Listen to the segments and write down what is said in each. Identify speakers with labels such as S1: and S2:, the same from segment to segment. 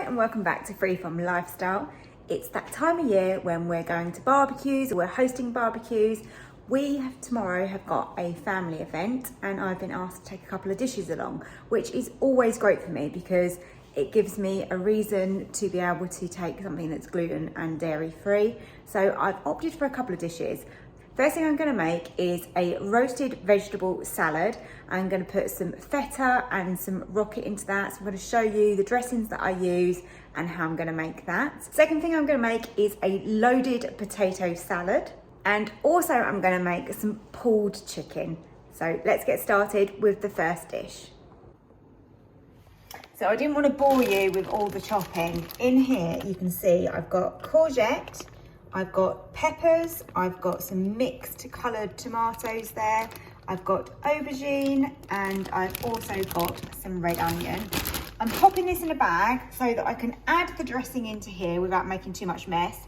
S1: and welcome back to Freeform Lifestyle. It's that time of year when we're going to barbecues, or we're hosting barbecues. Tomorrow have got a family event and I've been asked to take a couple of dishes along, which is always great for me because it gives me a reason to be able to take something that's gluten and dairy free. So I've opted for a couple of dishes. First thing I'm going to make is a roasted vegetable salad. I'm going to put some feta and some rocket into that. So I'm going to show you the dressings that I use and how I'm going to make that. Second thing I'm going to make is a loaded potato salad. And also I'm going to make some pulled chicken. So let's get started with the first dish. So I didn't want to bore you with all the chopping. In here you can see I've got courgette, I've got peppers, I've got some mixed coloured tomatoes there, I've got aubergine, and I've also got some red onion. I'm popping this in a bag so that I can add the dressing into here without making too much mess,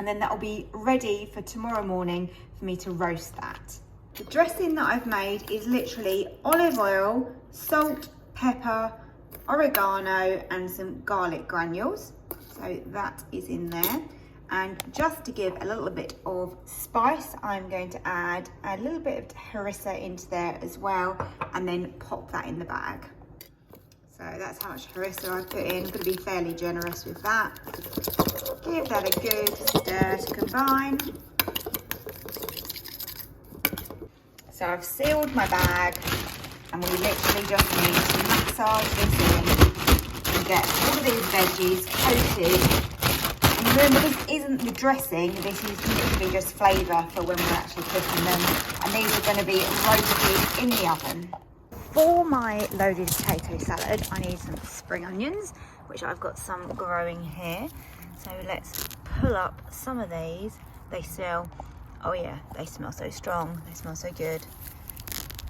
S1: and then that'll be ready for tomorrow morning for me to roast that. The dressing that I've made is literally olive oil, salt, pepper, oregano, and some garlic granules. So that is in there. And just to give a little bit of spice, I'm going to add a little bit of harissa into there as well, and then pop that in the bag. So that's how much harissa I put in. I'm going to be fairly generous with that. Give that a good stir to combine. So I've sealed my bag, and we literally just need to massage this in and get all of these veggies coated. Remember, this isn't the dressing, this is literally just flavour for when we're actually cooking them, and these are going to be roasted in the oven. For my loaded potato salad, I need some spring onions, which I've got some growing here. So let's pull up some of these. They smell, oh yeah, they smell so strong, they smell so good.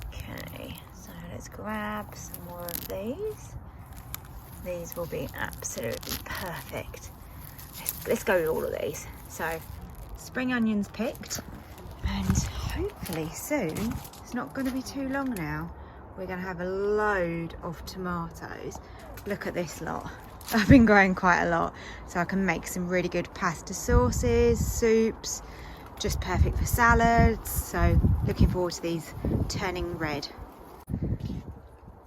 S1: Okay, so let's grab some more of these. These will be absolutely perfect. Let's go with all of these. So spring onions picked, and hopefully soon, it's not going to be too long now, we're going to have a load of tomatoes. Look at this lot. I've been growing quite a lot, so I can make some really good pasta sauces, soups, just perfect for salads. So looking forward to these turning red.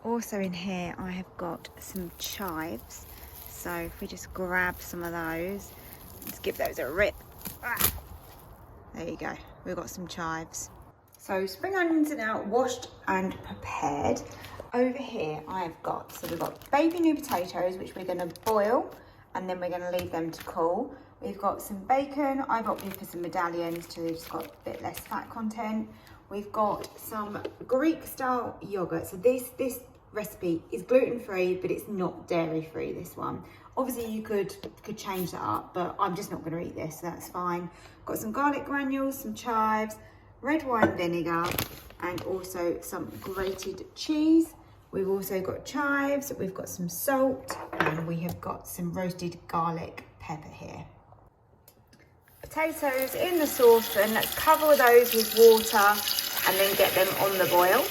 S1: Also in here I have got some chives. So if we just grab some of those, let's give those a rip. Ah, there you go, we've got some chives. So spring onions are now washed and prepared. Over here we've got baby new potatoes, which we're going to boil, and then we're going to leave them to cool. We've got some bacon. I've opted for some medallions to just got a bit less fat content. We've got some Greek style yogurt. So this recipe is gluten-free, but it's not dairy-free, this one. Obviously you could change that up, but I'm just not going to eat this, so that's fine. Got some garlic granules, some chives, red wine vinegar, and also some grated cheese. We've also got chives, we've got some salt, and we have got some roasted garlic pepper here. Potatoes in the saucepan, let's cover those with water and then get them on the boil.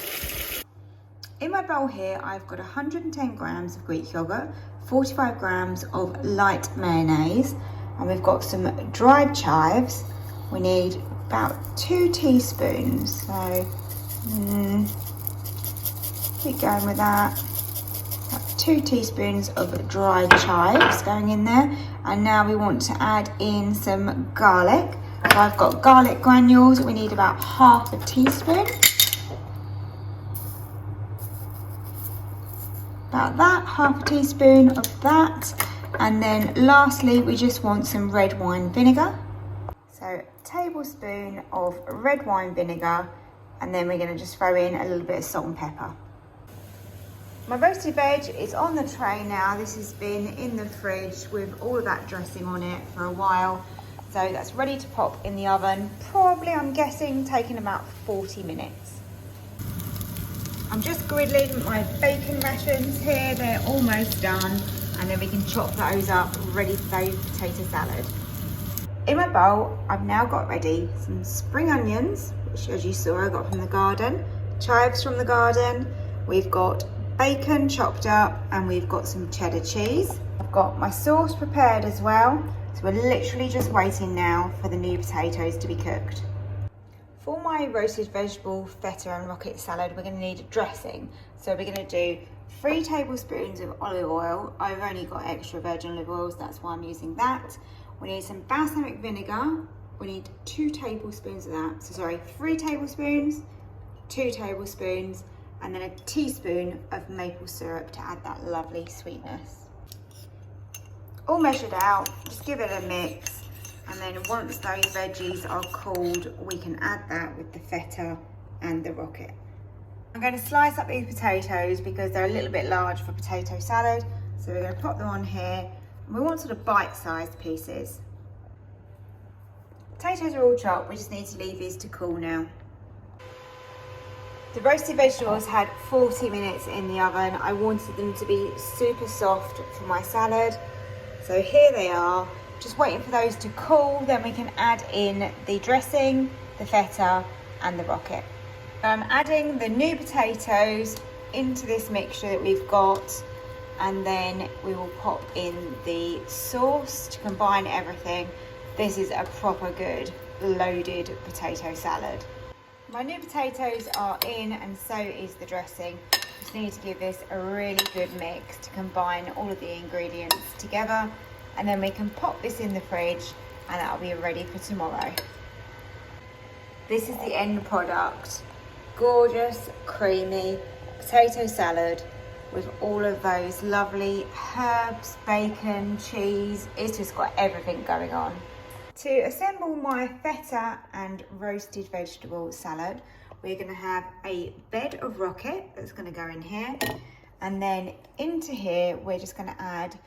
S1: In my bowl here, I've got 110 grams of Greek yogurt, 45 grams of light mayonnaise, and we've got some dried chives. We need about 2 teaspoons, so keep going with that. About 2 teaspoons of dried chives going in there, and now we want to add in some garlic. So I've got garlic granules. We need about half a teaspoon. About that, half a teaspoon of that. And then lastly, we just want some red wine vinegar. So a tablespoon of red wine vinegar, and then we're going to just throw in a little bit of salt and pepper. My roasted veg is on the tray now. This has been in the fridge with all of that dressing on it for a while. So that's ready to pop in the oven. Probably, I'm guessing, taking about 40 minutes. I'm just griddling my bacon rations here. They're almost done, and then we can chop those up ready for the potato salad. In my bowl, I've now got ready some spring onions, which as you saw I got from the garden, chives from the garden, we've got bacon chopped up, and we've got some cheddar cheese. I've got my sauce prepared as well. So we're literally just waiting now for the new potatoes to be cooked. For my roasted vegetable, feta and rocket salad, we're going to need a dressing. So we're going to do 3 tablespoons of olive oil. I've only got extra virgin olive oils, that's why I'm using that. We need some balsamic vinegar. We need 2 tablespoons of that. So sorry, 3 tablespoons, 2 tablespoons, and then a teaspoon of maple syrup to add that lovely sweetness. All measured out, just give it a mix. And then once those veggies are cooled, we can add that with the feta and the rocket. I'm going to slice up these potatoes because they're a little bit large for potato salad. So we're going to pop them on here. And we want sort of bite-sized pieces. Potatoes are all chopped, we just need to leave these to cool now. The roasted vegetables had 40 minutes in the oven. I wanted them to be super soft for my salad. So here they are, just waiting for those to cool, then we can add in the dressing, the feta and the rocket. I'm adding the new potatoes into this mixture that we've got, and then we will pop in the sauce to combine everything. This is a proper good loaded potato salad. My new potatoes are in and so is the dressing. Just need to give this a really good mix to combine all of the ingredients together, and then we can pop this in the fridge and that'll be ready for tomorrow. This is the end product. Gorgeous, creamy potato salad with all of those lovely herbs, bacon, cheese. It's just got everything going on. To assemble my feta and roasted vegetable salad, we're going to have a bed of rocket that's going to go in here, and then into here we're just going to add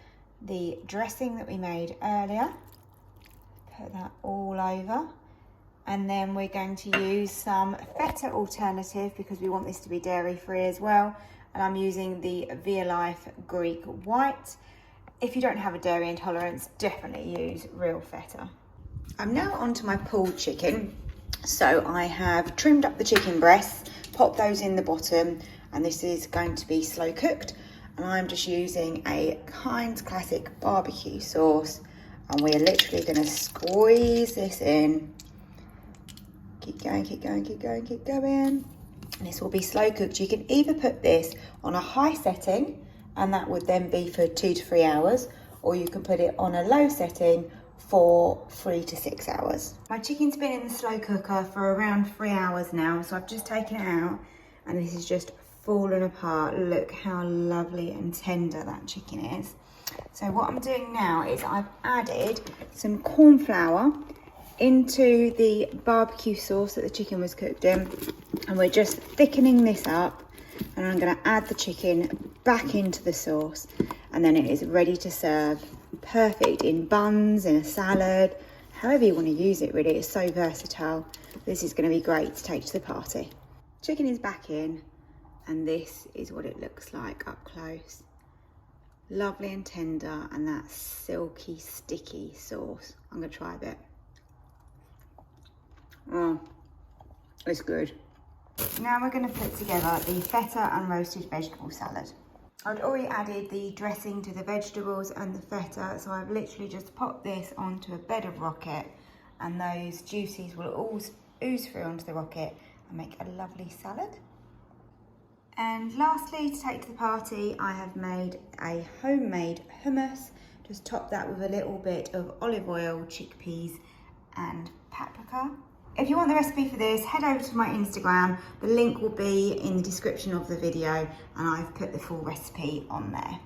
S1: the dressing that we made earlier. Put that all over, and then we're going to use some feta alternative because we want this to be dairy free as well, and I'm using the Violife Greek White. If you don't have a dairy intolerance, definitely use real feta. I'm now onto my pulled chicken. So I have trimmed up the chicken breasts, popped those in the bottom, and this is going to be slow cooked. And I'm just using a Heinz Classic barbecue sauce, and we're literally going to squeeze this in. Keep going, keep going, keep going, keep going. And this will be slow cooked. You can either put this on a high setting, and that would then be for 2 to 3 hours, or you can put it on a low setting for 3 to 6 hours. My chicken's been in the slow cooker for around 3 hours now, so I've just taken it out and this is just fallen apart. Look how lovely and tender that chicken is. So what I'm doing now is I've added some corn flour into the barbecue sauce that the chicken was cooked in, and we're just thickening this up, and I'm going to add the chicken back into the sauce, and then it is ready to serve. Perfect in buns, in a salad, however you want to use it really. It's so versatile. This is going to be great to take to the party. Chicken is back in, and this is what it looks like up close. Lovely and tender, and that silky, sticky sauce. I'm going to try a bit. Oh, it's good. Now we're going to put together the feta and roasted vegetable salad. I'd already added the dressing to the vegetables and the feta, so I've literally just popped this onto a bed of rocket, and those juices will all ooze through onto the rocket and make a lovely salad. And lastly, to take to the party, I have made a homemade hummus. Just top that with a little bit of olive oil, chickpeas and paprika. If you want the recipe for this, head over to my Instagram. The link will be in the description of the video, and I've put the full recipe on there.